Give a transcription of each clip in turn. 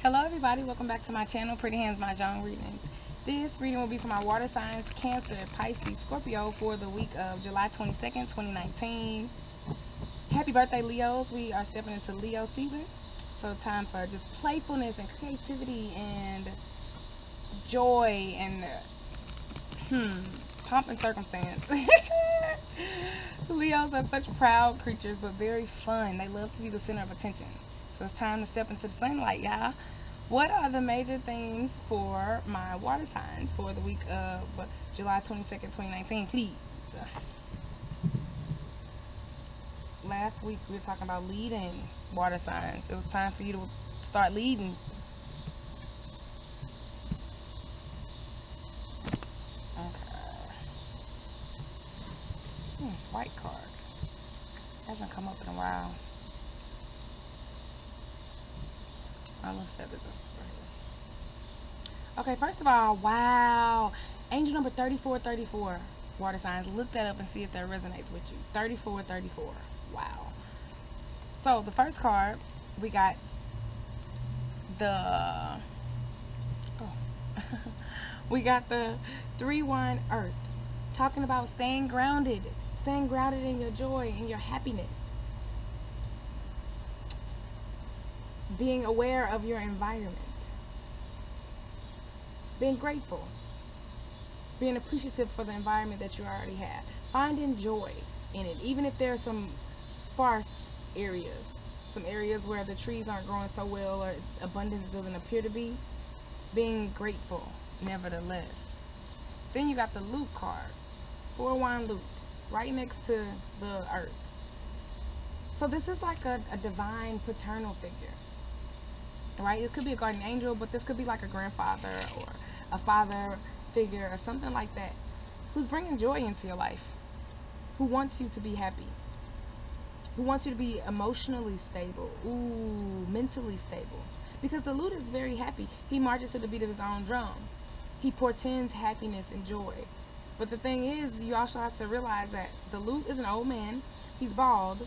Hello everybody, welcome back to my channel, Pretty Hands Mah Jongg readings. This reading will be for my water signs, Cancer, Pisces, Scorpio for the week of July 22nd, 2019. Happy birthday Leos, we are stepping into Leo season. So time for just playfulness and creativity and joy and pomp and circumstance. Leos are such proud creatures but very fun. They love to be the center of attention. So it's time to step into the sunlight, y'all. What are the major themes for my water signs for the week of July 22nd, 2019, please? Last week we were talking about leading water signs. It was time for you to start leading. Okay. White card. Hasn't come up in a while. I love feathers are still here. Okay, first of all, wow. Angel number 3434. Water signs. Look that up and see if that resonates with you. 3434. Wow. So, the first card, we got the... we got the 3-1 Earth. Talking about staying grounded. Staying grounded in your joy and your happiness. Being aware of your environment, being grateful, being appreciative for the environment that you already have, finding joy in it, even if there are some sparse areas, some areas where the trees aren't growing so well or abundance doesn't appear to be, being grateful nevertheless. Then you got the loop card, 4-1 loop, right next to the earth. So this is like a divine paternal figure. Right? It could be a guardian angel, but this could be like a grandfather or a father figure or something like that, who's bringing joy into your life, who wants you to be happy, who wants you to be emotionally stable, mentally stable. Because the lute is very happy. He marches to the beat of his own drum. He portends happiness and joy. But the thing is, you also have to realize that the lute is an old man. He's bald.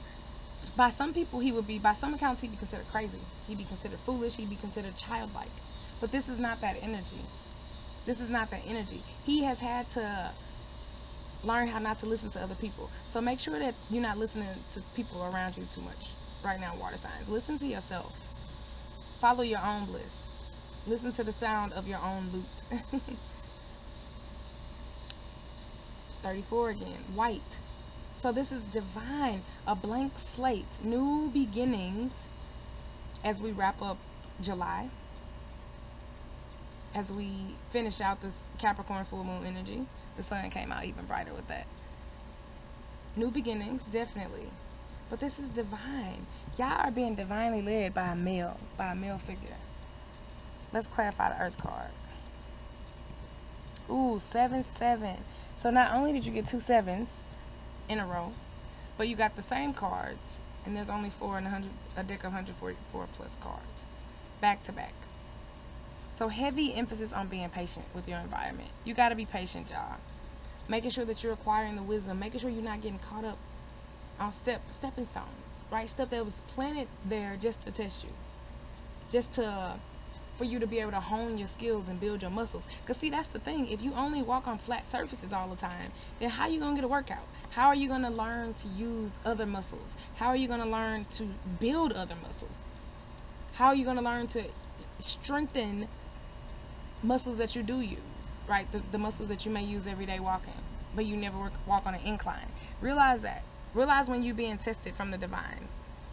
By some people, by some accounts, he'd be considered crazy. He'd be considered foolish. He'd be considered childlike. But this is not that energy. This is not that energy. He has had to learn how not to listen to other people. So make sure that you're not listening to people around you too much right now, water signs. Listen to yourself. Follow your own bliss. Listen to the sound of your own lute. 34 again. White. So this is divine, a blank slate, new beginnings as we wrap up July, as we finish out this Capricorn full moon energy. The sun came out even brighter with that. New beginnings, definitely. But this is divine. Y'all are being divinely led by a male figure. Let's clarify the earth card. Ooh, 7-7. So not only did you get 2 7s in a row, but you got the same cards, and there's only 4 in a deck of 144 plus cards back to back. So heavy emphasis on being patient with your environment. You got to be patient, y'all. Making sure that you're acquiring the wisdom, making sure you're not getting caught up on stepping stones, right? Stuff that was planted there just to test you, just for you to be able to hone your skills and build your muscles. Because see, that's the thing. If you only walk on flat surfaces all the time, then how are you going to get a workout? How are you going to learn to use other muscles? How are you going to learn to build other muscles? How are you going to learn to strengthen muscles that you do use, right? The muscles that you may use every day walking, but you never walk on an incline. Realize that. Realize when you're being tested from the divine.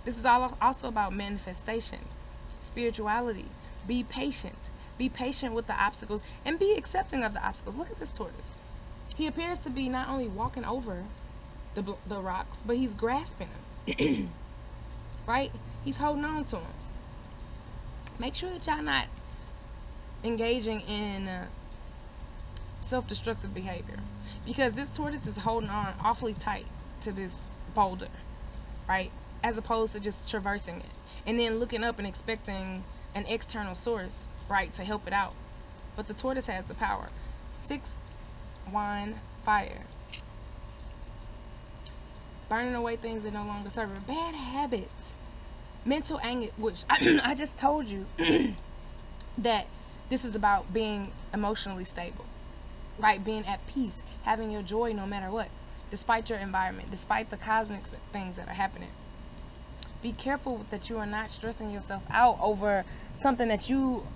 This is also about manifestation, spirituality. Be patient. Be patient with the obstacles and be accepting of the obstacles. Look at this tortoise. He appears to be not only walking over the rocks, but he's grasping them. Right? He's holding on to them. Make sure that y'all not engaging in self-destructive behavior, because this tortoise is holding on awfully tight to this boulder, right? As opposed to just traversing it and then looking up and expecting an external source, right, to help it out. But the tortoise has the power. 6-1 fire. burning away things that no longer serve her. Bad habits, mental anguish, which I just told you that this is about being emotionally stable, right? Being at peace, having your joy no matter what, despite your environment, despite the cosmic things that are happening. Be careful that you are not stressing yourself out over something that you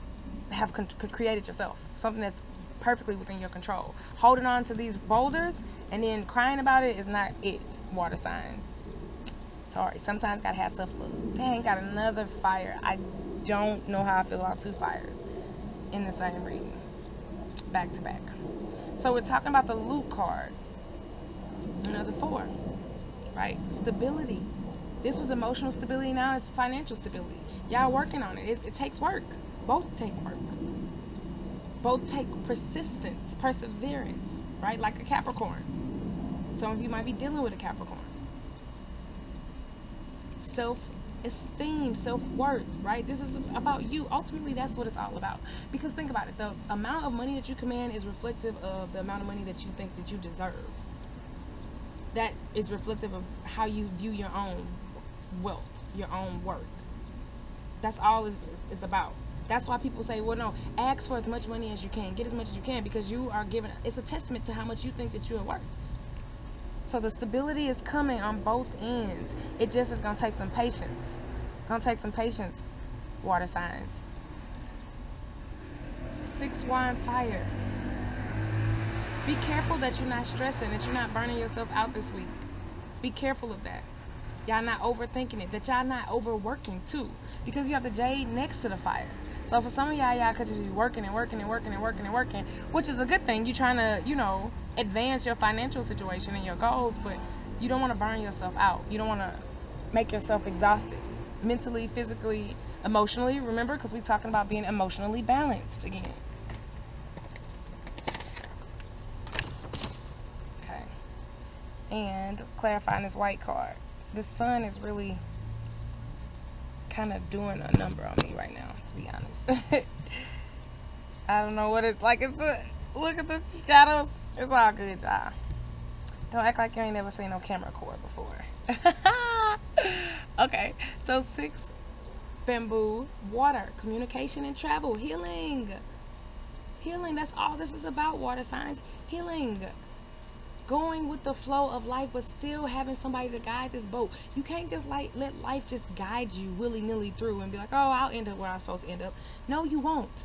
have created yourself, something that's perfectly within your control. Holding on to these boulders and then crying about it is not it, water signs. Sorry, sometimes gotta have tough love. Dang, got another fire. I don't know how I feel about two fires in the same reading, back to back. So we're talking about the Loot card, another 4, right? Stability. This was emotional stability, now it's financial stability. Y'all working on it. It takes work. Both take work. Both take persistence, perseverance, right? Like a Capricorn. Some of you might be dealing with a Capricorn. Self-esteem, self-worth, right? This is about you. Ultimately, that's what it's all about. Because think about it. The amount of money that you command is reflective of the amount of money that you think that you deserve. That is reflective of how you view your own wealth, your own worth. That's all it's about. That's why people say, well, no, ask for as much money as you can, get as much as you can, because you are given, it's a testament to how much you think that you are worth. So the stability is coming on both ends. It just is going to take some patience. Going to take some patience, water signs. 6 wine fire. Be careful that you're not stressing, that you're not burning yourself out this week. Be careful of that. Y'all not overthinking it, that y'all not overworking too, because you have the jade next to the fire. So for some of y'all could just be working and working and working and working and working, which is a good thing. You're trying to, advance your financial situation and your goals, but you don't want to burn yourself out. You don't want to make yourself exhausted, mentally, physically, emotionally. Remember, because we're talking about being emotionally balanced again. Okay. And clarifying this white card. The sun is really kind of doing a number on me right now, to be honest. I don't know what it's like. Look at the shadows. It's all good, y'all. Don't act like you ain't never seen no camera cord before. Okay, so 6 bamboo, water, communication and travel, healing. Healing, that's all this is about, water signs. Healing. Going with the flow of life, but still having somebody to guide this boat. You can't just let life just guide you willy-nilly through and be like, oh, I'll end up where I'm supposed to end up. No, you won't.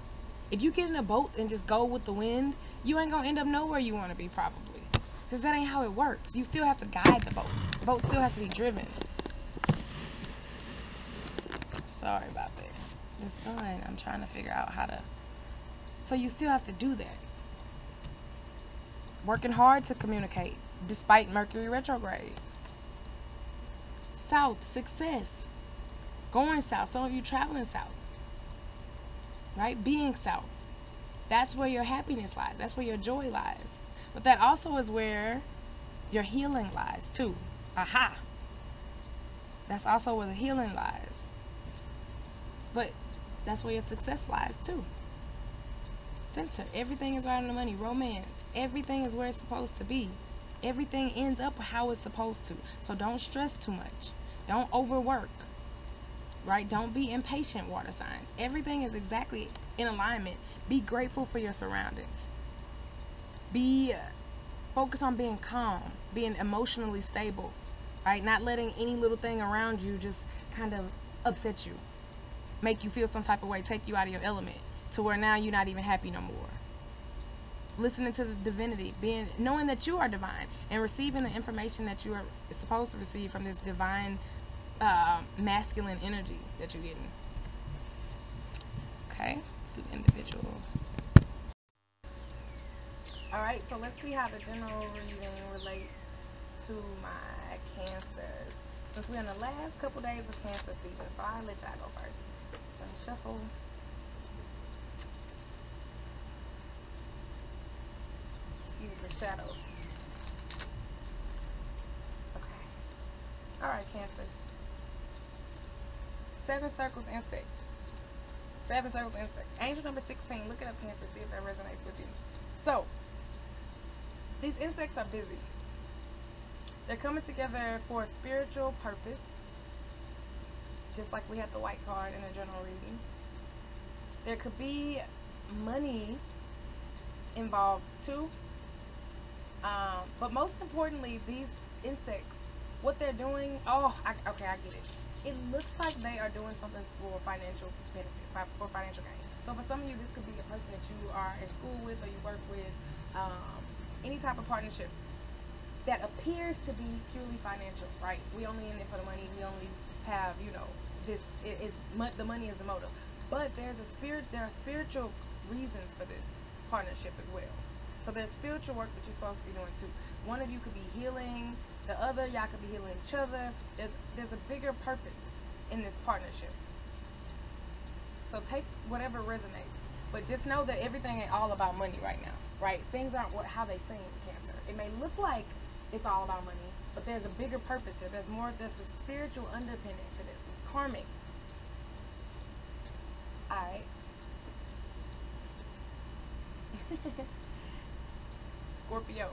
If you get in a boat and just go with the wind, you ain't gonna end up nowhere you want to be, probably, because that ain't how it works. You still have to guide the boat. The boat still has to be driven. Sorry about that. The sun, I'm trying to figure out how to. So you still have to do that. Working hard to communicate despite Mercury retrograde. South, success. Going south. Some of you traveling south. Right? Being south. That's where your happiness lies. That's where your joy lies. But that also is where your healing lies too. Aha. That's also where the healing lies. But that's where your success lies too. Center. Everything is right on the money. Romance. Everything is where it's supposed to be. Everything ends up how it's supposed to. So don't stress too much. Don't overwork. Right? Don't be impatient, water signs. Everything is exactly in alignment. Be grateful for your surroundings. Be focused on being calm, being emotionally stable. Right? Not letting any little thing around you just kind of upset you. Make you feel some type of way, take you out of your element, to where now you're not even happy no more. Listening to the divinity, knowing that you are divine, and receiving the information that you are supposed to receive from this divine masculine energy that you're getting. Okay, so individual. Alright, so let's see how the general reading relates to my Cancers. Since we're in the last couple days of Cancer season, so I'll let y'all go first. So let me shuffle. Excuse the shadows. Okay. Alright, Cancers. 7 circles insect. 7 circles insect. Angel number 16. Look it up, Cancer. See if that resonates with you. So, these insects are busy. They're coming together for a spiritual purpose. Just like we had the white card in the general reading. There could be money involved too. But most importantly, these insects, what they're doing, okay, I get it. It looks like they are doing something for financial benefit, for financial gain. So for some of you, this could be a person that you are in school with or you work with, any type of partnership that appears to be purely financial, right? We only in it for the money. We only have, the money is the motive. But there are spiritual reasons for this partnership as well. So there's spiritual work that you're supposed to be doing too. One of you could be healing the other, y'all could be healing each other. There's a bigger purpose in this partnership. So take whatever resonates. But just know that everything ain't all about money right now, right? Things aren't how they seem, Cancer. It may look like it's all about money, but there's a bigger purpose here. There's a spiritual underpinning to this. It's karmic. Alright. Scorpio.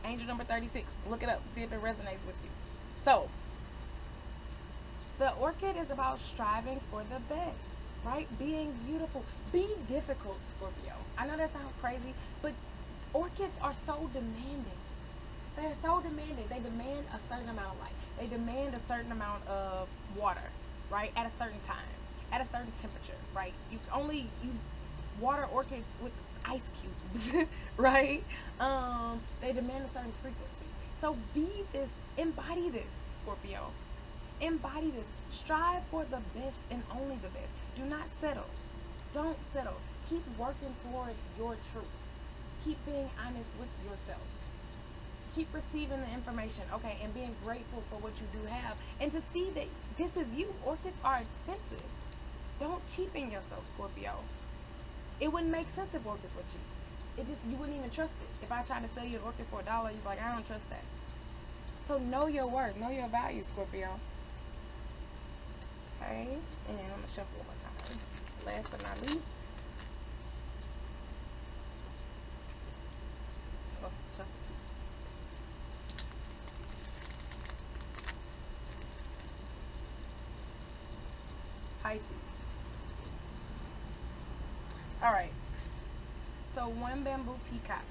Angel number 36. Look it up. See if it resonates with you. So, the orchid is about striving for the best, right? Being beautiful. Be difficult, Scorpio. I know that sounds crazy, but orchids are so demanding. They're so demanding. They demand a certain amount of light. They demand a certain amount of water, right? At a certain time, at a certain temperature, right? You water orchids with ice cubes, right? They demand a certain frequency. So embody this, Scorpio. Embody this. Strive for the best and only the best. Do not settle. Don't settle. Keep working toward your truth. Keep being honest with yourself. Keep receiving the information, okay, and being grateful for what you do have. And to see that this is you. Orchids are expensive. Don't cheapen yourself, Scorpio. It wouldn't make sense if orchids were cheap. You wouldn't even trust it. If I tried to sell you an orchid for $1, you'd be like, I don't trust that. So know your worth. Know your value, Scorpio. Okay, and I'm going to shuffle one more time. Last but not least. Oh, shuffle two. Pisces. Alright. So one bamboo peacock.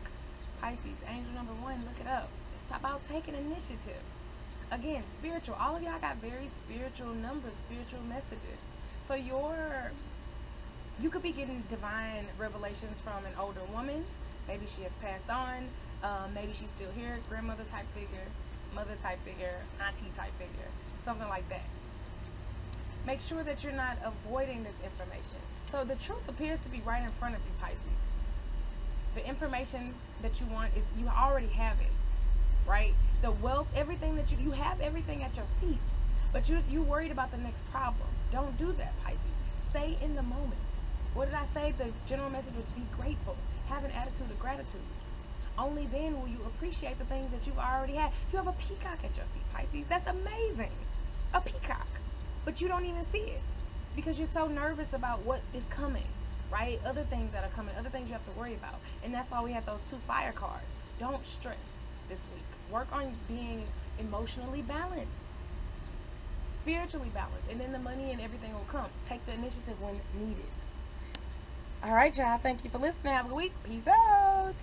Pisces, angel number 1, look it up. It's about taking initiative. Again, spiritual. All of y'all got very spiritual numbers, spiritual messages. So you could be getting divine revelations from an older woman. Maybe she has passed on. Maybe she's still here. Grandmother type figure, mother type figure, auntie type figure, something like that. Make sure that you're not avoiding this information. So the truth appears to be right in front of you, Pisces. The information that you want is, you already have it, right? The wealth, everything that you have everything at your feet, but you worried about the next problem. Don't do that, Pisces. Stay in the moment. What did I say? The general message was be grateful. Have an attitude of gratitude. Only then will you appreciate the things that you already have. You have a peacock at your feet, Pisces. That's amazing. A peacock. But you don't even see it because you're so nervous about what is coming, right? Other things that are coming, other things you have to worry about. And that's why we have those 2 fire cards. Don't stress this week. Work on being emotionally balanced, spiritually balanced, and then the money and everything will come. Take the initiative when needed. All right, y'all. Thank you for listening. Have a good week. Peace out.